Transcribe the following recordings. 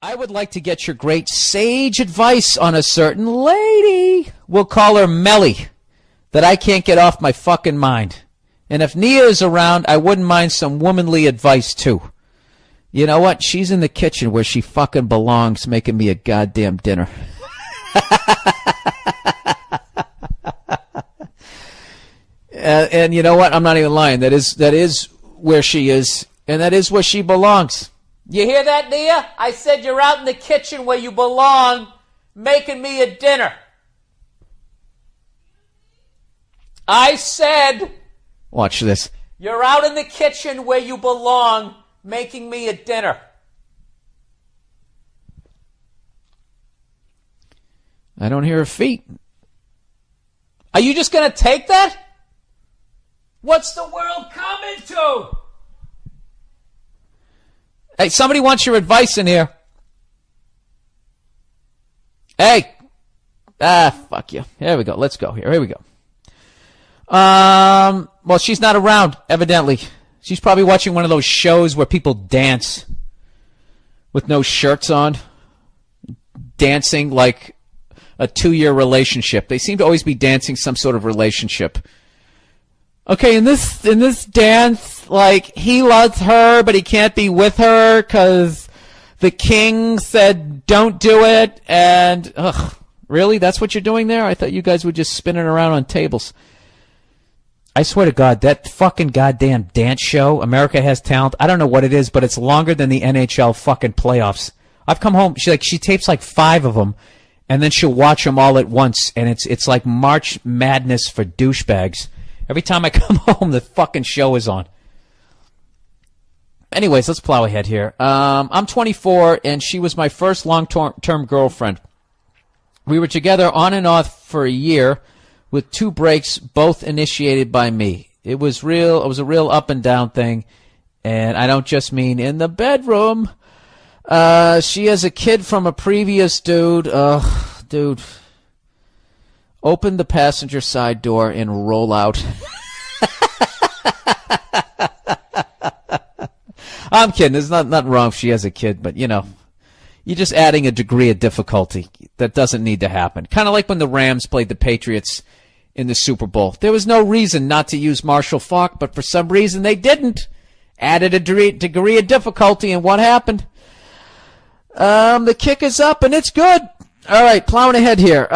I would like to get your great sage advice on a certain lady. We'll call her Melly, that I can't get off my fucking mind. And if Nia is around, I wouldn't mind some womanly advice, too. You know what? She's in the kitchen where she fucking belongs, making me a goddamn dinner. And you know what? I'm not even lying. That is where she is, and that is where she belongs. You hear that, Nia? I said you're out in the kitchen where you belong, making me a dinner. I said... Watch this. You're out in the kitchen where you belong, making me a dinner. I don't hear her feet. Are you just going to take that? What's the world coming to? Hey, somebody wants your advice in here. Hey. Fuck you. Here we go. Let's go here. Here we go. Well, she's not around, evidently. She's probably watching one of those shows where people dance with no shirts on. Dancing like a 2-year relationship. They seem to always be dancing some sort of relationship. Okay, in this dance, like, he loves her, but he can't be with her because the king said don't do it, and, really? That's what you're doing there? I thought you guys were just spinning around on tables. I swear to God, that fucking goddamn dance show, America Has Talent, I don't know what it is, but it's longer than the NHL fucking playoffs. I've come home, she tapes like 5 of them, and then she'll watch them all at once, and it's like March Madness for douchebags. Every time I come home, the fucking show is on. Anyways, let's plow ahead here. I'm 24, and she was my first long-term girlfriend. We were together on and off for a year, with 2 breaks, both initiated by me. It was a real up and down thing, and I don't just mean in the bedroom. She has a kid from a previous dude. Dude. Open the passenger side door and roll out. I'm kidding. There's nothing wrong if she has a kid, but, you know, you're just adding a degree of difficulty that doesn't need to happen. Kind of like when the Rams played the Patriots in the Super Bowl. There was no reason not to use Marshall Faulk, but for some reason they didn't. Added a degree of difficulty, and what happened? The kick is up, and it's good. All right, plowing ahead here.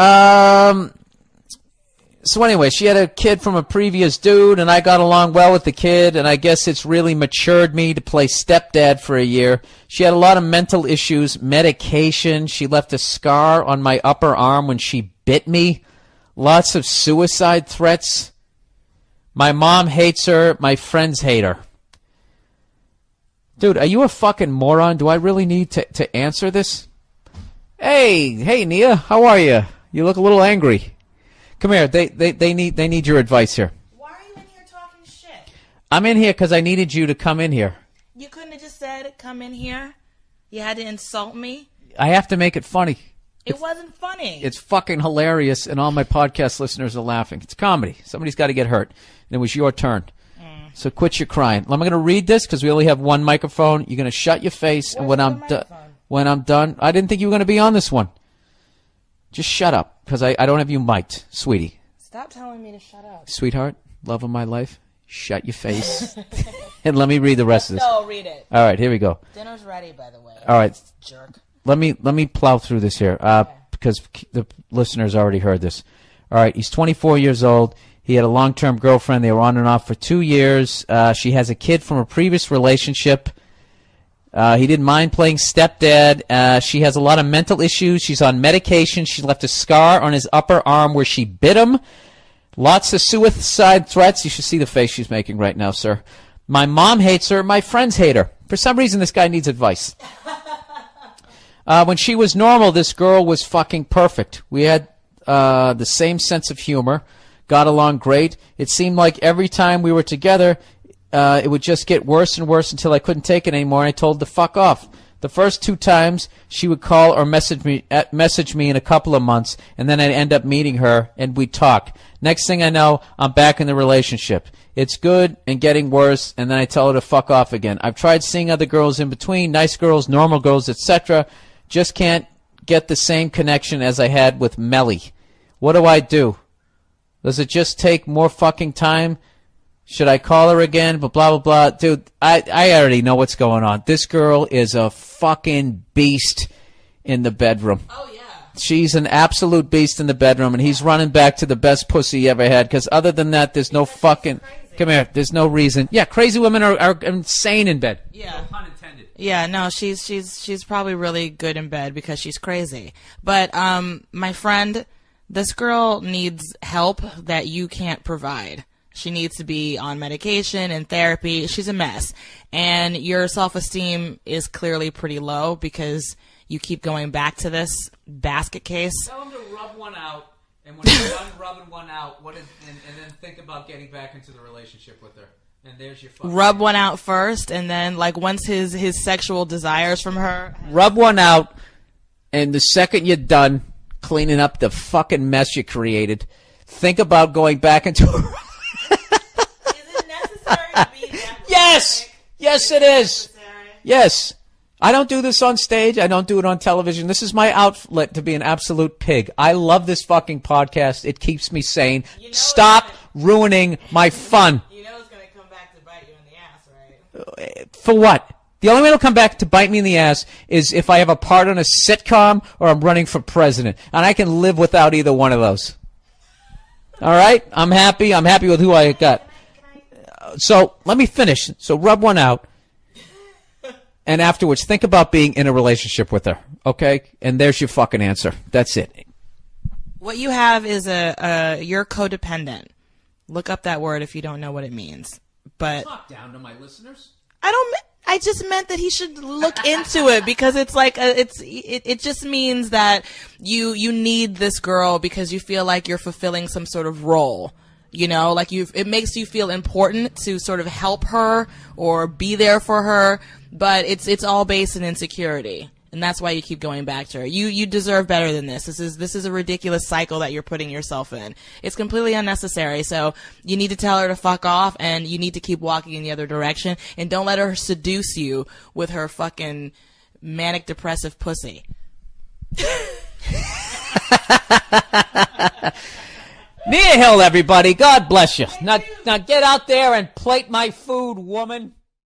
So anyway, she had a kid from a previous dude, and I got along well with the kid, and I guess it's really matured me to play stepdad for a year. She had a lot of mental issues, medication. She left a scar on my upper arm when she bit me. Lots of suicide threats. My mom hates her. My friends hate her. Dude, are you a fucking moron? Do I really need to answer this? Hey, Nia, how are you? You look a little angry. Come here. They need your advice here. Why are you in here talking shit? I'm in here because I needed you to come in here. You couldn't have just said, come in here? You had to insult me? I have to make it funny. It wasn't funny. It's fucking hilarious, and all my podcast listeners are laughing. It's comedy. Somebody's got to get hurt. And it was your turn. So quit your crying. I'm going to read this because we only have one microphone. You're going to shut your face, and when I'm done, I didn't think you were going to be on this one. Just shut up, because I don't have you mic'd, sweetie. Stop telling me to shut up. Sweetheart, love of my life, shut your face. And let me read the rest of this. No, read it. All right, here we go. Dinner's ready, by the way. All right. Jerk. Let me plow through this here, because the listeners already heard this. All right, he's 24 years old. He had a long-term girlfriend. They were on and off for 2 years. She has a kid from a previous relationship. He didn't mind playing stepdad. She has a lot of mental issues. She's on medication. She left a scar on his upper arm where she bit him. Lots of suicide threats. You should see the face she's making right now, sir. My mom hates her. My friends hate her. For some reason, this guy needs advice. When she was normal, this girl was fucking perfect. We had the same sense of humor. Got along great. It seemed like every time we were together, it would just get worse and worse until I couldn't take it anymore, and I told her to fuck off. The first 2 times, she would call or message me in a couple of months, and then I'd end up meeting her, and we'd talk. Next thing I know, I'm back in the relationship. It's good and getting worse, and then I tell her to fuck off again. I've tried seeing other girls in between, nice girls, normal girls, etc., Just can't get the same connection as I had with Melly. What do I do? Does it just take more fucking time? Should I call her again? But blah, blah, blah. Dude, I already know what's going on. This girl is a fucking beast in the bedroom. Oh, yeah. She's an absolute beast in the bedroom, and he's running back to the best pussy he ever had, because other than that, there's no fucking... Come here. There's no reason. Yeah, crazy women are insane in bed. Yeah. No pun intended. Yeah, no, she's probably really good in bed because she's crazy. But, my friend, this girl needs help that you can't provide. She needs to be on medication and therapy. She's a mess. And your self-esteem is clearly pretty low because you keep going back to this basket case. Tell him to rub one out, and when you're done rubbing one out, and then think about getting back into the relationship with her. And there's your fucking... Rub one out first, and then, like, once his sexual desires from her... Rub one out, and the second you're done cleaning up the fucking mess you created, think about going back into a... Yes! Yes, it is. Yes. I don't do this on stage. I don't do it on television. This is my outlet to be an absolute pig. I love this fucking podcast. It keeps me sane. Stop ruining my fun. You know it's going to come back to bite you in the ass, right? For what? The only way it'll come back to bite me in the ass is if I have a part on a sitcom or I'm running for president. And I can live without either one of those. All right? I'm happy. I'm happy with who I got. So let me finish. So rub one out, and afterwards think about being in a relationship with her, okay? And there's your fucking answer. That's it. What you have is you're codependent. Look up that word if you don't know what it means. But talk down to my listeners. I just meant that he should look into it because it's like it just means that you need this girl because you feel like you're fulfilling some sort of role. You know, like it makes you feel important to sort of help her or be there for her, but it's all based in insecurity. And that's why you keep going back to her. You deserve better than this. This is a ridiculous cycle that you're putting yourself in. It's completely unnecessary. So you need to tell her to fuck off, and you need to keep walking in the other direction, and don't let her seduce you with her fucking manic depressive pussy. Nia Hill, everybody. God bless you. Now get out there and plate my food, woman.